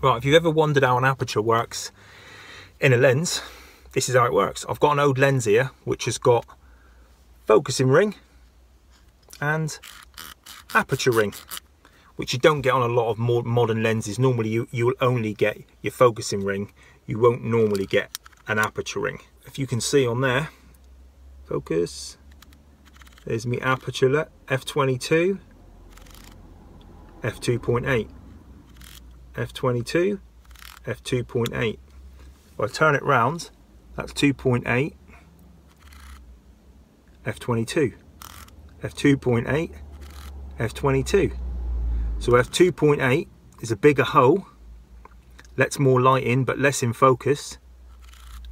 Right, if you've ever wondered how an aperture works in a lens, this is how it works. I've got an old lens here which has got focusing ring and aperture ring, which you don't get on a lot of more modern lenses. Normally you'll only get your focusing ring, you won't normally get an aperture ring. If you can see on there, focus, there's my aperture, f22, f2.8, f22, f2.8. If I turn it round, that's 2.8, f22, f2.8, f22. So f2.8 is a bigger hole, lets more light in but less in focus.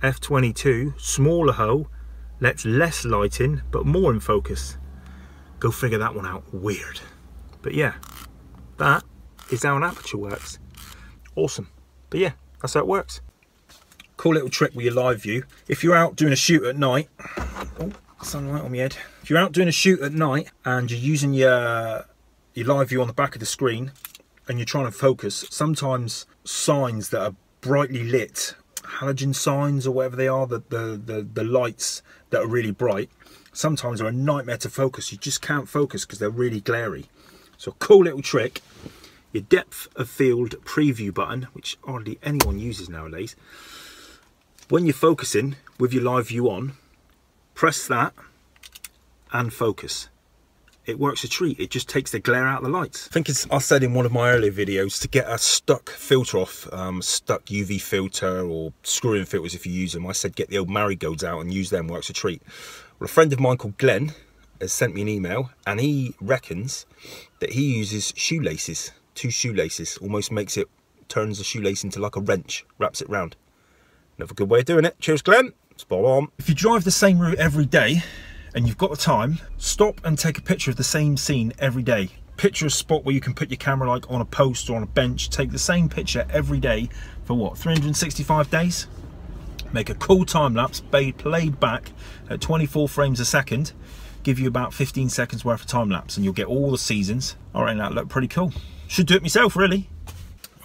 f22, smaller hole, lets less light in but more in focus. Go figure that one out. Weird. But yeah, that is how an aperture works. Awesome. But yeah, that's how it works. Cool little trick with your live view. If you're out doing a shoot at night, oh, sunlight on my head. If you're out doing a shoot at night and you're using your live view on the back of the screen and you're trying to focus, sometimes signs that are brightly lit, halogen signs or whatever they are, the lights that are really bright, sometimes are a nightmare to focus. You just can't focus because they're really glary. So cool little trick, your depth of field preview button, which hardly anyone uses nowadays. When you're focusing with your live view on, press that and focus. It works a treat. It just takes the glare out of the lights. I think I said in one of my earlier videos to get a stuck filter off, stuck UV filter or screw-in filters if you use them. I said get the old marigolds out and use them, works a treat. Well, a friend of mine called Glenn has sent me an email and he reckons that he uses shoelaces, 2 shoelaces, almost turns the shoelace into like a wrench, wraps it round. Another good way of doing it. Cheers, Glenn. Spot on. If you drive the same route every day and you've got the time, stop and take a picture of the same scene every day. Picture a spot where you can put your camera like on a post or on a bench. Take the same picture every day for what, 365 days? Make a cool time lapse, played back at 24 frames a second. Give you about 15 seconds worth of time lapse and you'll get all the seasons. All right, that looked pretty cool. Should do it myself, really.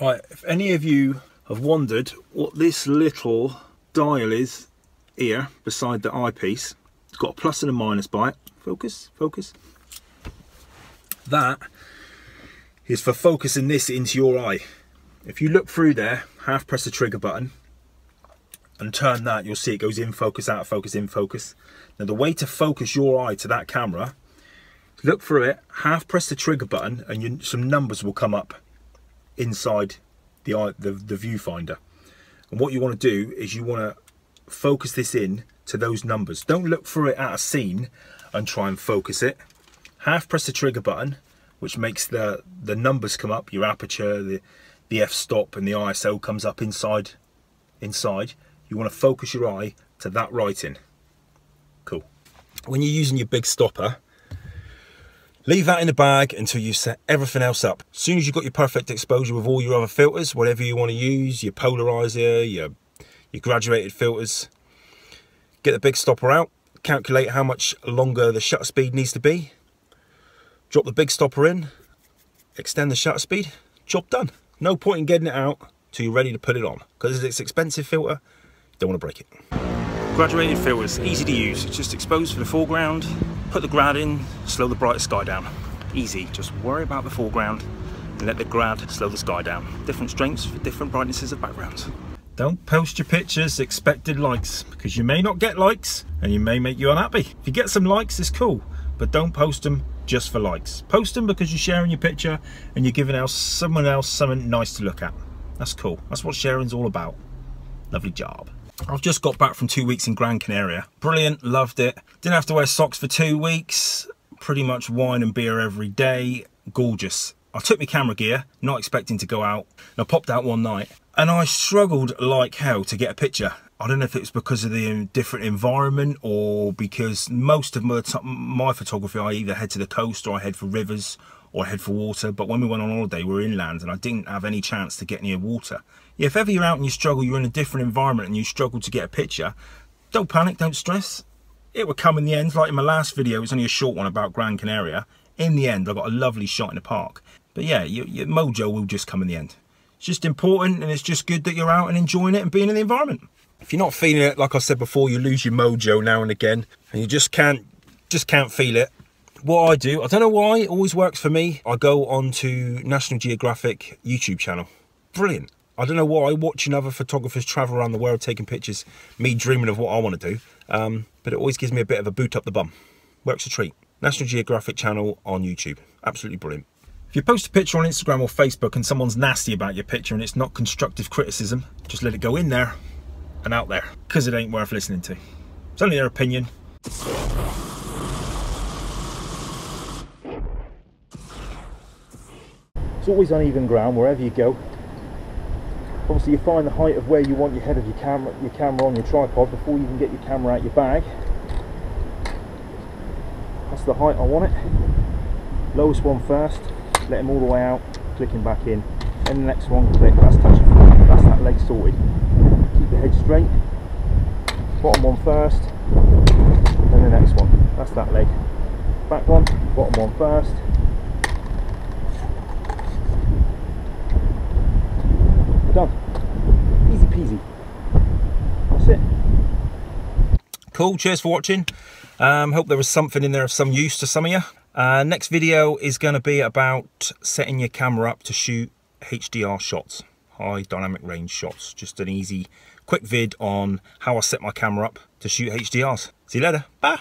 Right, if any of you have wondered what this little dial is here beside the eyepiece, it's got a plus and a minus by it. Focus, focus. That is for focusing this into your eye. If you look through there, half press the trigger button and turn that, you'll see it goes in focus, out of focus, in focus. Now the way to focus your eye to that camera, look through it, half press the trigger button and some numbers will come up inside the viewfinder. And what you want to do is you want to focus this in to those numbers. Don't look through it at a scene and try and focus it. Half press the trigger button, which makes the numbers come up, your aperture, the f-stop and the ISO comes up inside. You want to focus your eye to that writing. Cool. When you're using your big stopper, leave that in the bag until you set everything else up. As soon as you've got your perfect exposure with all your other filters, whatever you want to use, your polarizer, your graduated filters, get the big stopper out, calculate how much longer the shutter speed needs to be, drop the big stopper in, extend the shutter speed, job done. No point in getting it out till you're ready to put it on, because it's an expensive filter, you don't want to break it. Graduated filters, easy to use. Just expose for the foreground, put the grad in, slow the bright sky down. Easy, just worry about the foreground and let the grad slow the sky down. Different strengths for different brightnesses of backgrounds. Don't post your pictures expected likes, because you may not get likes and you may make you unhappy. If you get some likes, it's cool, but don't post them just for likes. Post them because you're sharing your picture and you're giving someone else something nice to look at. That's cool. That's what sharing's all about. Lovely job. I've just got back from 2 weeks in Gran Canaria. Brilliant, loved it. Didn't have to wear socks for 2 weeks. Pretty much wine and beer every day. Gorgeous. I took my camera gear, not expecting to go out. And I popped out one night and I struggled like hell to get a picture. I don't know if it was because of the different environment or because most of my photography, I either head to the coast or I head for rivers or I head for water. But when we went on holiday, we were inland and I didn't have any chance to get near water. Yeah, if ever you're out and you struggle, you're in a different environment and you struggle to get a picture, don't panic, don't stress. It will come in the end. Like in my last video, it was only a short one about Gran Canaria. In the end, I got a lovely shot in the park. But yeah, your mojo will just come in the end. It's just important, and it's just good that you're out and enjoying it and being in the environment. If you're not feeling it, like I said before, you lose your mojo now and again, and you just can't feel it. What I do, I don't know why, it always works for me. I go onto National Geographic YouTube channel. Brilliant. I don't know why, watching other photographers travel around the world taking pictures, me dreaming of what I want to do, but it always gives me a bit of a boot up the bum. Works a treat. National Geographic channel on YouTube. Absolutely brilliant. If you post a picture on Instagram or Facebook and someone's nasty about your picture and it's not constructive criticism, just let it go in there and out there, because it ain't worth listening to. It's only their opinion. It's always uneven ground wherever you go. Obviously you find the height of where you want your head of your camera on your tripod before you can get your camera out your bag. That's the height I want it. Lowest one first, let him all the way out, click him back in. And the next one, click, that's touching forward, that's that leg sorted. Keep the head straight. Bottom one first, and the next one, that's that leg. Back one, bottom one first. Done. Easy peasy. That's it. Cool, cheers for watching. Hope there was something in there of some use to some of you. Next video is going to be about setting your camera up to shoot HDR shots, high dynamic range shots. Just an easy, quick vid on how I set my camera up to shoot HDRs. See you later. Bye.